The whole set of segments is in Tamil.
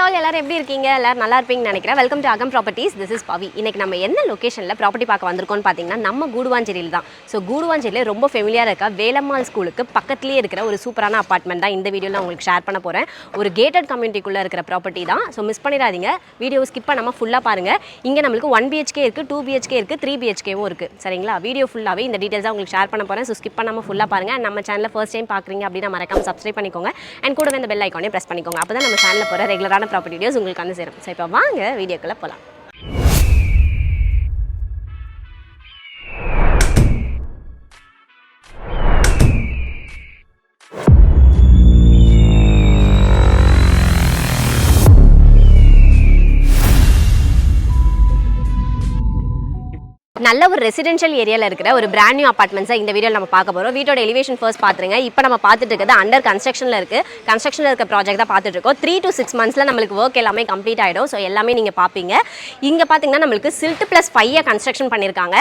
ஆல் எல்லாரும் எப்படி இருக்கீங்க? எல்லாரும் நல்லா இருப்பீங்கன்னு நினைக்கிறேன். வெல்கம் டு அகம் ப்ராப்பர்ட்டிஸ். திஸ் இஸ் பவி. இன்னைக்கு நம்ம என்ன லொகேஷனில் ப்ராப்பர்ட்டி பார்க்க வந்திருக்கோம்னு பார்த்தீங்கன்னா நம்ம கூடுவாஞ்சேரியில் தான். ஸோ கூடுவாஞ்சேரியில் ரொம்ப ஃபெமிலியாக இருக்க வேலம்மாள் ஸ்கூலுக்கு பக்கத்துலேயே இருக்கிற ஒரு சூப்பரான அப்பார்ட்மெண்ட் தான் இந்த வீடியோவில் நான் உங்களுக்கு ஷேர் பண்ண போகிறேன். ஒரு கேட்டட் கம்யூனிட்டிக்குள்ளே இருக்கிற ப்ராப்பர்ட்டி தான். ஸோ மிஸ் பண்ணிடாதீங்க, வீடியோ ஸ்கிப் பண்ணாமல் ஃபுல்லாக பாருங்கள். இங்கே நம்மளுக்கு 1 BHK இருக்குது, 2 BHK இருக்குது, 3 BHKவும் இருக்குது. சரிங்களா? வீடியோ ஃபுல்லாகவே இந்த டீட்டெயில்ஸ் தான் உங்களுக்கு ஷேர் பண்ண போகிறேன். ஸோ ஸ்கிப் பண்ணாமல் ஃபுல்லாக பாருங்கள். நம்ம சேனலில் ஃபர்ஸ்ட் டைம் பார்க்குறீங்க அப்படின்னா மறக்காம சப்ஸ்கிரைப் பண்ணிக்கோங்க. அண்ட் கூடவே இந்த பெல் ஐக்கானே ப்ரெஸ் பண்ணிக்கோங்க. அப்போ தான் நம்ம சேனலில் போகிற ரெகுலரான ப்ராப்பர்ட்டி வீடியோஸ் உங்களுக்கு வந்து சேரும். ஸோ இப்போ வாங்க வீடியோக்குள்ளே போகலாம். நல்ல ஒரு ரெசிடென்ஷியல் ஏரியாவில் இருக்கிற ஒரு பிராண்ட் நியூ அப்பார்ட்மெண்ட்ஸை இந்த வீடியோவில் நம்ம பார்க்க போகிறோம். வீட்டோட எலிவேஷன் ஃபர்ஸ்ட் பார்த்துருங்க. இப்போ நம்ம பார்த்துட்டு இருக்கிறது அண்டர் கன்ஸ்ட்ரக்ஷனில் இருக்க ப்ராஜெக்ட் தான் பார்த்துட்டு இருக்கோம். 3 to 6 months நம்மளுக்கு ஒர்க் எல்லாமே கம்ப்ளீட் ஆகிடும். ஸோ எல்லாமே நீங்கள் பார்ப்பீங்க. இங்கே பார்த்தீங்கன்னா நம்மளுக்கு சில்ட் +5 கன்ஸ்ட்ரக்ஷன் பண்ணியிருக்காங்க.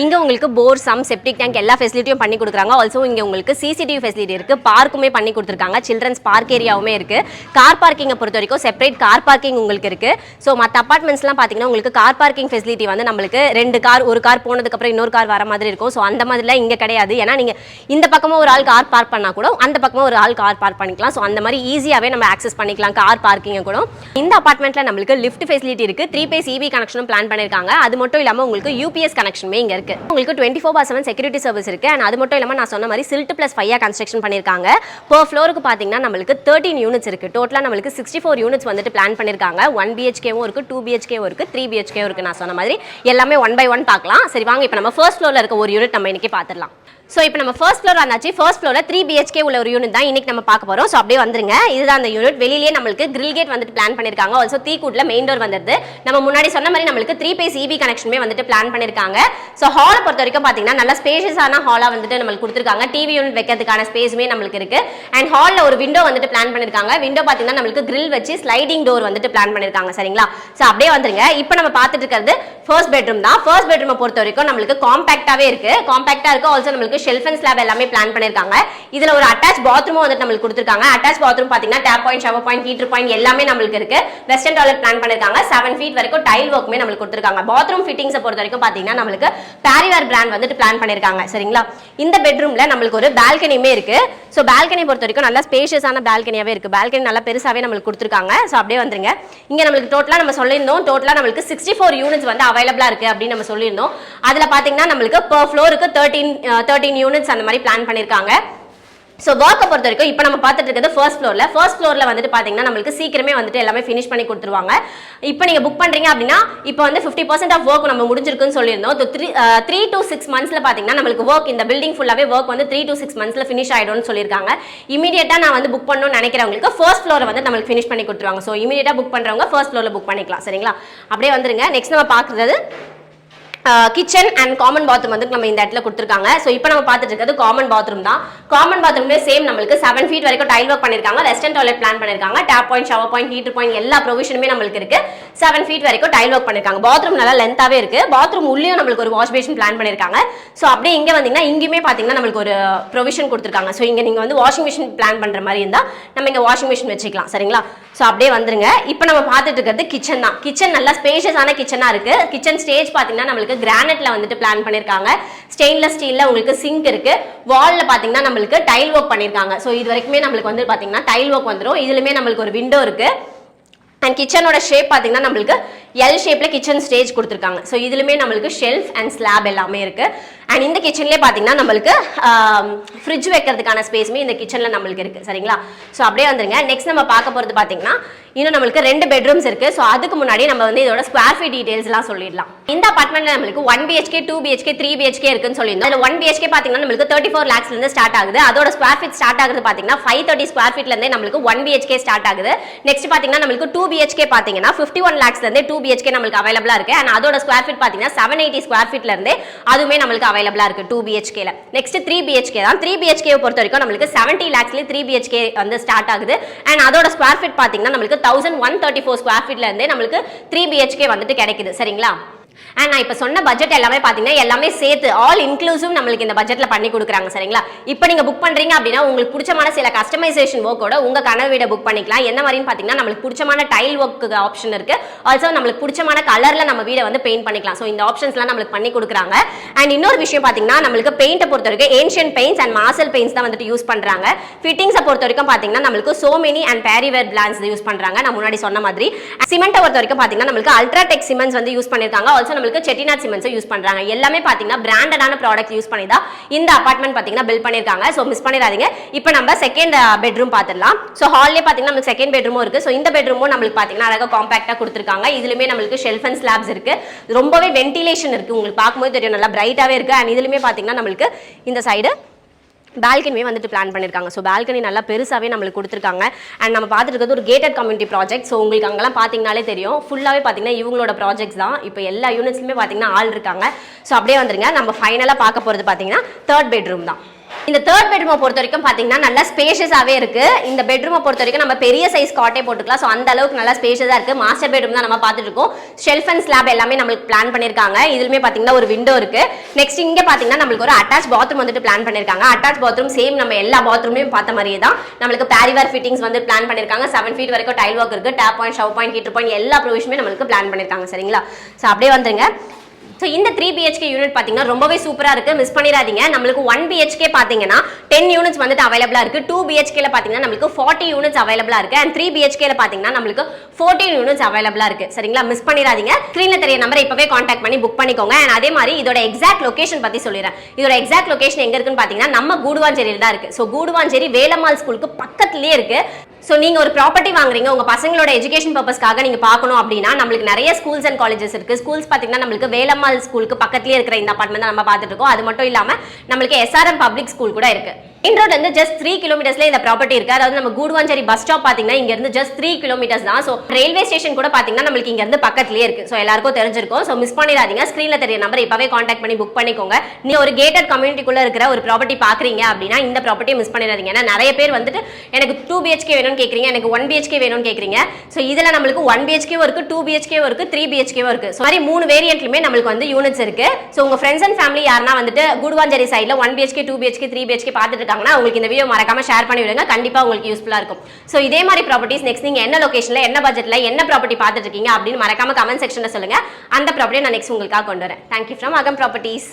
இங்கே உங்களுக்கு போர், செப்டிக் டேங்க் எல்லா ஃபெசிலிட்டியும் பண்ணி கொடுக்குறாங்க. ஆல்சோ இங்கே உங்களுக்கு CCTV ஃபெசிலிட்டி இருக்குது, பார்க்குமே பண்ணி கொடுத்துருக்காங்க, சில்ட்ரன்ஸ் பார்க் ஏரியாவுமே இருக்குது. கார் பார்க்கிங்கை பொறுத்த வரைக்கும் செப்பரேட் கார் பார்க்கிங் உங்களுக்கு இருக்குது. ஸோ மற்ற அப்பார்ட்மெண்ட்ஸ்லாம் பார்த்தீங்கன்னா உங்களுக்கு கார் பார்க்கிங் ஃபெசிலிட்டி வந்து நம்மளுக்கு 2 கார், ஒரு கார் போனதுக்கப்புறம் இன்னொரு கார் வர மாதிரி இருக்கும். ஸோ அந்த மாதிரிலாம் இங்கே கிடையாது. ஏன்னா நீங்கள் இந்த பக்கமாக ஒரு ஆள் கார் பார்க் பண்ணால் கூட அந்த பக்கமாக ஒரு ஆள் கார் பார்க் பண்ணிக்கலாம். ஸோ அந்த மாதிரி ஈஸியாகவே நம்ம ஆக்சஸ் பண்ணிக்கலாம் கார் பார்க்கிங்கை கூட. இந்த அப்பார்ட்மெண்ட்டில் நம்மளுக்கு லிஃப்ட் ஃபெசிலிட்டி இருக்குது, 3 phase EV கனெக்ஷனும் பிளான் பண்ணியிருக்காங்க. அது மட்டும் இல்லாமல் உங்களுக்கு UPS கனெக்ஷனுமே இங்கே இருக்குது. உங்களுக்கு 24/7 செக்யூரிட்டி சர்வீஸ் இருக்குது. அண்ட் அது மட்டும் இல்லாமல் நான் சொன்ன மாதிரி சில்ட் +5 கன்ஸ்ட்ரக்ஷன் பண்ணியிருக்காங்க. பர் ஃப்ளோருக்கு பார்த்தீங்கன்னா நம்மளுக்கு 13 யூனிட்ஸ் இருக்குது. டோட்டலாக நம்மளுக்கு 64 யூனிட்ஸ் வந்துட்டு பிளான் பண்ணியிருக்காங்க. 1 BHKவும் இருக்குது, 2 BHKவும் இருக்குது, 3 BHKவும் இருக்குது. நான் சொன்ன மாதிரி எல்லாமே 1 by 1 பார்க்கலாம். சரி வாங்க, இப்போ நம்ம ஃபர்ஸ்ட் ஃப்ளோரில் இருக்க ஒரு யூனிட் நம்ம இன்னைக்கு பார்த்துடலாம். ஸோ இப்போ நம்ம ஃபர்ஸ்ட் ஃப்ளோர் வந்தாச்சு. ஃபர்ஸ்ட் ஃப்ளோரில் 3 BHK உள்ள ஒரு யூனிட் தான் இன்னைக்கு நம்ம பார்க்க போகிறோம். ஸோ அப்படியே வந்துருங்க. இதுதான் அந்த யூனிட். வெளியிலேயே நம்மளுக்கு கிரில் கேட் வந்துட்டு பிளான் பண்ணியிருக்காங்க. ஆல்சோ தீக்கூட்டில் மெயின் டோர் வந்துருது. நம்ம முன்னாடி சொன்ன மாதிரி நம்மளுக்கு 3 phase EV கனெக்ஷனுமே வந்துட்டு பிளான் பண்ணியிருக்காங்க. ஸோ ஹாலை பொறுத்த வரைக்கும் பார்த்தீங்கன்னா நல்ல ஸ்பேஷியஸான ஹாலாக வந்துட்டு நம்மளுக்கு கொடுத்துருக்காங்க. டிவி யூனிட் வைக்கிறதுக்கான ஸ்பேஸுமே நம்மளுக்கு இருக்கு. அண்ட் ஹாலில் ஒரு விண்டோ வந்துட்டு பிளான் பண்ணியிருக்காங்க. விண்டோ பார்த்தீங்கன்னா நம்மளுக்கு கிரில் வச்சு ஸ்லைடிங் டோர் வந்துட்டு பிளான் பண்ணியிருக்காங்க. சரிங்களா? ஸோ அப்படியே வந்துருங்க. இப்போ நம்ம பார்த்துட்டு இருக்கிறது ஃபர்ஸ்ட் பெட்ரூம் தான். ஃபர்ஸ்ட் பெட்ரூமை பொறுத்த வரைக்கும் நம்மளுக்கு காம்பாக்டாகவே இருக்கு. ஆல்சோ நம்மளுக்கு ஷெல்ஃப் அண்ட் ஸ்லாப் எல்லாமே பிளான் பண்ணிருக்காங்க. இதுல ஒரு அட்டாச் பாத்ரூம் வந்துட்டு நம்மளுக்கு கொடுத்திருக்காங்க. அட்டாச் பாத்ரூம் பாத்தீங்கன்னா tap point, shower point, heater point எல்லாமே நம்மளுக்கு இருக்கு. வெஸ்டர்ன் டாய்லெட் பிளான் பண்ணிருக்காங்க. 7 feet வரைக்கும் டைல் ஒர்க்குமே நம்மளுக்கு கொடுத்திருக்காங்க. பாத்ரூம் ஃபிட்டிங்ஸ் பொறுத்த வரைக்கும் பாத்தீங்கன்னா நம்மளுக்கு பாரிவேர் பிராண்ட் வந்துட்டு பிளான் பண்ணிருக்காங்க. சரிங்களா? இந்த பெட்ரூம்ல நம்மளுக்கு ஒரு பால்கனியுமே இருக்கு. சோ பால்கனி பொறுத்த வரைக்கும் நல்ல ஸ்பேஷியஸான பால்கனியாவே இருக்கு. பால்கனி நல்லா பெருசாவே நம்மளுக்கு கொடுத்திருக்காங்க. சோ அப்படியே வந்துருங்க. இங்க நம்மளுக்கு டோட்டலா நம்ம சொல்லியிருந்தோம், டோட்டலா நம்மளுக்கு 64 யூனிட்ஸ் வந்து அவைலபிளா இருக்கு அப்படின்னு நம்ம சொல்லியிருந்தோம். அதுல பாத்தீங்கன்னா நம்மளுக்கு per ஃப்ளோருக்கு 13 யூனிட்ஸ் அந்த மாதிரி பிளான் பண்ணிருக்காங்க. ஸோ ஒர்க்கை பொறுத்த வரைக்கும் இப்போ நம்ம பார்த்துட்டு இருக்கிறது ஃபர்ஸ்ட் ஃப்ளோரில் வந்துட்டு பார்த்தீங்கன்னா நம்மளுக்கு சீக்கிரமே வந்துட்டு எல்லாமே ஃபினிஷ் பண்ணி கொடுத்துருவாங்க. இப்போ நீங்கள் புக் பண்ணுறீங்க அப்படின்னா இப்போ வந்து 50% ஆஃப் ஒர்க் நம்ம முடிஞ்சிருக்குன்னு சொல்லியிருந்தோம். 3 to 6 months பார்த்தீங்கன்னா நம்மளுக்கு ஒர்க் இந்த பில்டிங் ஃபுல்லாகவே ஒர்க் வந்து 3 to 6 months ஃபினிஷ் ஆகிடும்னு சொல்லியிருக்காங்க. இமீடியட்டாக நான் வந்து புக் பண்ணணும்னு நினைக்கிறவங்களுக்கு ஃபர்ஸ்ட் ஃப்ளோரை வந்து நம்மளுக்கு ஃபினிஷ் பண்ணி கொடுத்துருவாங்க. ஸோ இமீடியட்டாக புக் பண்ணுறவங்க ஃபர்ஸ்ட் ஃப்ளோரில் புக் பண்ணிக்கலாம். சரிங்களா? அப்படியே வந்துருங்க. நெக்ஸ்ட் நம்ம பார்க்குறது கிச்சன் அண்ட் காமன் பாத்ரூம் வந்து நம்ம இந்த இடத்துல கொடுத்துருக்காங்க. ஸோ இப்போ நம்ம பார்த்துட்டு இருக்கிறது காமன் பாத்ரூம் தான். காமன் பாத்ரூம்லேயே சேம் நம்மளுக்கு 7 feet வரைக்கும் டைல் ஒர்க் பண்ணியிருக்காங்க. வெஸ்டர்ன் டாய்லெட் பிளான் பண்ணியிருக்காங்க. Tap point, shower point, heater point எல்லா ப்ரொவிஷனுமே நம்மளுக்கு இருக்கு. 7 feet வரைக்கும் டைல் ஒர்க் பண்ணியிருக்காங்க. பாத்ரூம் நல்லா லென்த்தாவே இருக்கு. பாத்ரூம் உள்ளேயும் நம்மளுக்கு ஒரு வாஷ் பேஷன் பிளான் பண்ணியிருக்காங்க. ஸோ அப்படியே இங்கே வந்தீங்கன்னா இங்கேயுமே பார்த்தீங்கன்னா நம்மளுக்கு ஒரு ப்ரொவிஷன் கொடுத்துருக்காங்க. ஸோ இங்கே நீங்கள் வந்து வாஷிங் மிஷின் பிளான் பண்ணுற மாதிரி இருந்தால் நம்ம இங்கே வாஷிங் மிஷின் வச்சுக்கலாம். சரிங்களா? ஸோ அப்படியே வந்துருங்க. இப்போ நம்ம பார்த்துட்டு இருக்கிறது கிச்சன் தான். கிச்சன் நல்லா ஸ்பேஷியஸான கிச்சனாக இருக்கு. கிச்சன் ஸ்டேஜ் பார்த்தீங்கன்னா நம்மளுக்கு கிரானைட்ல வந்துட்டு பிளான் பண்ணிருக்காங்க. ஸ்டெயின்லெஸ் ஸ்டீல்ல உங்களுக்கு சிங்க் இருக்கு. வால்ல பாத்தீங்கன்னா நம்மளுக்கு டைல் ஒர்க் பண்ணிருக்காங்க. சோ இது வரைக்குமே நம்மளுக்கு வந்து பாத்தீங்கன்னா டைல் ஒர்க் வந்துரும். இதுலயுமே நம்மளுக்கு ஒரு விண்டோ இருக்கு. அண்ட் கிச்சனோட ஷேப் பார்த்தீங்கன்னா நம்மளுக்கு எல் ஷேப்ல கிச்சன் ஸ்டேஜ் கொடுத்துருக்காங்க. ஸோ இதுலயுமே நம்மளுக்கு ஷெல்ஃப் அண்ட் ஸ்லாப் எல்லாமே இருக்கு. அண்ட் இந்த கிச்சன்லேயே பார்த்தீங்கன்னா நம்மளுக்கு ஃப்ரிட்ஜ் வைக்கிறதுக்கான ஸ்பேஸுமே இந்த கிச்சன்ல நம்மளுக்கு இருக்கு. சரிங்களா? ஸோ அப்படியே வந்துருங்க. நெக்ஸ்ட் நம்ம பார்க்க போறது பார்த்தீங்கன்னா இன்னும் நம்மளுக்கு 2 bedrooms இருக்கு. ஸோ அதுக்கு முன்னாடி நம்ம வந்து இதோட ஸ்கொயர் ஃபீட் டீடைல்ஸ்லாம் சொல்லிடலாம். இந்த அபார்ட்மெண்ட்ல நம்மளுக்கு 1 BHK, 2 BHK, 3 BHK இருக்குன்னு சொல்லியிருந்தோம். அதில் 1 BHK பார்த்தீங்கன்னா நம்மளுக்கு 34 lakhs இருந்து ஸ்டார்ட் ஆகுது. அதோட ஸ்கொயர் ஃபீட் ஸ்டார்ட் ஆகுது பார்த்தீங்கன்னா 530 ஸ்கொயர் ஃபீட்ல இருந்தே நம்மளுக்கு 1 BHK ஸ்டார்ட் ஆகுது. நெக்ஸ்ட் பார்த்தீங்கன்னா நம்மளுக்கு 2 BHK பார்த்தீங்கன்னா 51 lakhsல இருந்தே 2 BHK நம்மளுக்கு அவைலபிளா இருக்கு. அண்ட் அதோட ஸ்கொயர் ஃபீட் பார்த்தீங்கன்னா 780 ஸ்கொயர் ஃபீட்ல இருந்தே அதுவுமே நம்மளுக்கு அவைலபிளா இருக்கு 2 BHK ல. நெக்ஸ்ட் 3 BHK தான். 3 BHK பொறுத்த வரைக்கும் நம்மளுக்கு 70 lakhsல 3 BHK வந்து ஸ்டார்ட் ஆகுது. அண்ட் அதோட ஸ்கொயர் ஃபீட் பார்த்தீங்கன்னா நம்மளுக்கு 1134 ஸ்கொயர் ஃபீட்ல இருந்தே நம்மளுக்கு 3 BHK வந்துட்டு கிடைக்குது. சரிங்களா? அண்ட் நான் இப்போ சொன்ன பட்ஜெட் எல்லாமே பார்த்தீங்கன்னா எல்லாமே சேர்த்து ஆல் இன்க்ளூசிவ் நம்மளுக்கு இந்த பட்ஜெட்டில் பண்ணி கொடுக்குறாங்க சரிங்களா. இப்போ நீங்கள் புக் பண்ணுறீங்க அப்படின்னா உங்களுக்கு பிடிச்சமான சில கஸ்டமைசேஷன் ஒர்க்கோட உங்கள் கனவு வீடை புக் பண்ணிக்கலாம். என்ன மாதிரின்னு பார்த்தீங்கன்னா நம்மளுக்கு பிடிச்சமான டைல் ஒர்க்கு ஆப்ஷன் இருக்கு. ஆல்சோ நம்மளுக்கு பிடிச்சமான கலரில் நம்ம வீடை வந்து பெயிண்ட் பண்ணிக்கலாம். ஸோ இந்த ஆப்ஷன்ஸ்லாம் நம்மளுக்கு பண்ணி கொடுக்குறாங்க. அண்ட் இன்னொரு விஷயம் பார்த்தீங்கன்னா நம்மளுக்கு பெயிண்ட்டை பொறுத்த வரைக்கும் Asian Paints and Marshall Paints தான் வந்துட்டு யூஸ் பண்ணுறாங்க. ஃபிட்டிங்ஸை பொறுத்த வரைக்கும் பார்த்தீங்கன்னா நம்மளுக்கு Somany and Parryware plans use பண்ணுறாங்க. நான் முன்னாடி சொன்ன மாதிரி சிமெண்ட்டை பொறுத்த வரைக்கும் பார்த்தீங்கன்னா நம்மளுக்கு அல்ட்ராடெக் சிமெண்ட்ஸ் வந்து யூஸ் பண்ணியிருக்காங்க. ஆல்சோ நம்மளுக்கு செட்டிநாட் சிமெண்ட்ஸ் யூஸ் பண்றாங்க. எல்லாமே பாத்தீங்கன்னா பிராண்டடான ப்ராடக்ட் யூஸ் பண்ணி தான் இந்த அபார்ட்மெண்ட் பாத்தீங்கன்னா பில்ட் பண்ணிருக்காங்க. சோ மிஸ் பண்ணிராதீங்க. இப்போ நம்ம செகண்ட் பெட்ரூம் பாத்துடலாம். சோ ஹால்லே பாத்தீங்கன்னா நமக்கு செகண்ட் பெட்ரூமும் இருக்கு. சோ இந்த பெட்ரூமும் நமக்கு பாத்தீங்கன்னா அழகா காம்பாக்ட்டா கொடுத்திருக்காங்க. இதுலயுமே நமக்கு ஷெல்ஃப் அண்ட் ஸ்லாப்ஸ் இருக்கு. ரொம்பவே வென்டிலேஷன் இருக்கு. உங்களுக்கு பார்க்கும்போது தெரியும் நல்லா பிரைட்டாவே இருக்கு. அண்ட் இதுலயுமே பாத்தீங்கன்னா நமக்கு இந்த சைடு பால்கனியே வந்துட்டு பிளான் பண்ணியிருக்காங்க. ஸோ பால்கனி நல்லா பெருசாகவே நம்மளுக்கு கொடுத்துருக்காங்க. அண்ட் நம்ம பார்த்துட்டு இருக்கிறது ஒரு கேட்டட் கம்யூனிட்டி ப்ராஜெக்ட். ஸோ உங்களுக்கு அங்கெல்லாம் பார்த்தீங்கனாலே தெரியும் ஃபுல்லாகவே பார்த்தீங்கன்னா இவங்களோட ப்ராஜெக்ட்ஸ் தான். இப்போ எல்லா யூனிட்ஸ்லையுமே பார்த்தீங்கன்னா ஆள் இருக்காங்க. ஸோ அப்படியே வந்துருங்க. நம்ம ஃபைனலாக பார்க்க போகிறது பார்த்தீங்கன்னா தேர்ட் பெட்ரூம் தான். இந்த தேர்ட் பெட்ரூமை பொறுத்த வரைக்கும் பார்த்தீங்கன்னா நல்லா ஸ்பேஷியஸாகவே இருக்கு. இந்த பெட்ரூமை பொறுத்த வரைக்கும் நம்ம பெரிய சைஸ் காட்டே போட்டுக்கலாம். ஸோ அந்த அளவுக்கு நல்லா ஸ்பேஷியஸாக இருக்கு. மாஸ்டர் பெட்ரூம் தான் நம்ம பார்த்துட்டு இருக்கோம். ஷெல்ஃப் அண்ட் ஸ்லாப் எல்லாமே நம்மளுக்கு பிளான் பண்ணியிருக்காங்க. இதுலயுமே பார்த்தீங்கன்னா ஒரு விண்டோ இருக்கு. நெக்ஸ்ட் இங்கே பார்த்தீங்கன்னா நம்மளுக்கு ஒரு அட்டாச் பாத்ரூம் வந்துட்டு பிளான் பண்ணியிருக்காங்க. அட்டாச் பாத்ரூம் சேம் நம்ம எல்லா பாத்ரூம்லையும் பார்த்த மாதிரியே தான் நம்மளுக்கு பேரிவேர் ஃபிட்டிங்ஸ் வந்து பிளான் பண்ணியிருக்காங்க. 7 feet வரைக்கும் டைல் ஒர்க் இருக்கு. Tap point, shower point, heater point எல்லா ப்ரொவிஷனுமே நம்மளுக்கு பிளான் பண்ணியிருக்காங்க சரிங்களா. ஸோ அப்படியே வந்துருங்க. ஸோ இந்த 3 BHK யூனிட் பார்த்தீங்கன்னா ரொம்பவே சூப்பராக இருக்குது. மிஸ் பண்ணிடாதீங்க. நம்மளுக்கு 1 BHK பார்த்தீங்கன்னா 10 யூனிட்ஸ் வந்துட்டு அவைலபிளாக இருக்குது. 2 BHKல பார்த்தீங்கன்னா நம்மளுக்கு 40 யூனிட்ஸ் அவைலபிளாக இருக்குது. அண்ட் 3 BHKல பார்த்தீங்கன்னா நம்மளுக்கு 14 யூனிட்ஸ் அவைலபிளாக இருக்குது சரிங்களா. மிஸ் பண்ணிடாதீங்க. ஸ்க்ரீனில் தெரிய நம்பரை இப்போவே காண்டாக்ட் பண்ணி புக் பண்ணிக்கோங்க. அண்ட் அதே மாதிரி இதோட எக்ஸாக்ட் லொகேஷன் பற்றி சொல்லிடுறேன். இதோட எக்ஸாக்ட் லொகேஷன் எங்கே இருக்குன்னு பார்த்தீங்கன்னா நம்ம கூடுவாஞ்சேரியில் தான் இருக்குது. ஸோ கூடுவாஞ்சேரி வேலம்மாள் ஸ்கூலுக்கு பக்கத்துலேயே இருக்குது. ஸோ நீங்கள் ஒரு ப்ராப்பர்ட்டி வாங்குறீங்க, உங்கள் பசங்களோட எஜுகேஷன் பர்பஸ்க்காக நீங்கள் பார்க்கணும் அப்படின்னா நம்மளுக்கு நிறைய ஸ்கூல்ஸ் அண்ட் காலேஜஸ் இருக்குது. ஸ்கூல்ஸ் பார்த்தீங்கன்னா நம்மளுக்கு வேலம்மாள் ஸ்கூலுக்கு பக்கத்துலேயே இருக்கிற இந்த அபார்ட்மெண்ட் தான் நம்ம பார்த்துட்டு இருக்கோம். அது மட்டும் இல்லாமல் நம்மளுக்கு SRM பப்ளிக் ஸ்கூல் கூட இருக்குது. மெயின் ரோட் வந்து ஜஸ்ட் 3 கிலோமீட்டர்ஸ்ல இந்த ப்ராப்பர்ட்டி இருக்கு. அதாவது நம்ம கூடுவாஞ்சேரி பஸ் ஸ்டாப் பாத்தீங்கன்னா இங்க இருந்து ஜஸ்ட் 3 கிலோமீட்டர்ஸ் தான். ஸோ ரயில்வே ஸ்டேஷன் கூட பாத்தீங்கன்னா நம்மளுக்கு இங்க இருந்து பக்கத்துலயே இருக்கு. ஸோ எல்லாருக்கும் தெரிஞ்சிருக்கும். ஸோ மிஸ் பண்ணிடாதீங்க. ஸ்கிரீன்ல தெரிய நம்பர் இப்பவே காண்டாக்ட் பண்ணி புக் பண்ணிக்கோங்க. நீங்க ஒரு கேட்டட் கம்யூனிட்டிக்குள்ள இருக்கிற ஒரு ப்ராப்பர்ட்டி பாக்குறீங்க அப்படின்னா இந்த ப்ராப்பர்ட்டியை மிஸ் பண்ணிடாதீங்க. ஏன்னா நிறைய பேர் வந்துட்டு எனக்கு 2 BHK வேணும்னு கேக்குறீங்க, எனக்கு 1 BHK வேணும்னு கேக்குறீங்க. ஸோ இதுல நம்மளுக்கு 1 BHK இருக்கு, 2 BHK இருக்கு, 3 BHK இருக்கு. ஸோ மாதிரி 3 வேரியன்ட்லயுமே நம்மளுக்கு வந்து யூனிட்ஸ் இருக்கு. ஸோ உங்க ஃப்ரெண்ட்ஸ் அண்ட் ஃபேமிலி யாருன்னா வந்துட்டு கூடுவாஞ்சேரி சைட்ல 1 BHK, 2 BHK, 3 BHK பார்த்துட்டு இருக்காங்கன்னா உங்களுக்கு இந்த வீடியோ மறக்காம ஷேர் பண்ணி விடுங்க. கண்டிப்பா உங்களுக்கு யூஸ்ஃபுல்லா இருக்கும். சோ இதே மாதிரி ப்ராப்பர்ட்டிஸ் நெக்ஸ்ட் நீங்க என்ன லொகேஷன்ல, என்ன பட்ஜெட்ல, என்ன ப்ராப்பர்ட்டி பார்த்துட்டு இருக்கீங்க அப்படின்னு மறக்காம கமெண்ட் செக்ஷன்ல சொல்லுங்க. அந்த ப்ராப்பர்ட்டியை நான் நெக்ஸ்ட் உங்களுக்காக கொண்டு வரேன். Thank you from Agam Properties.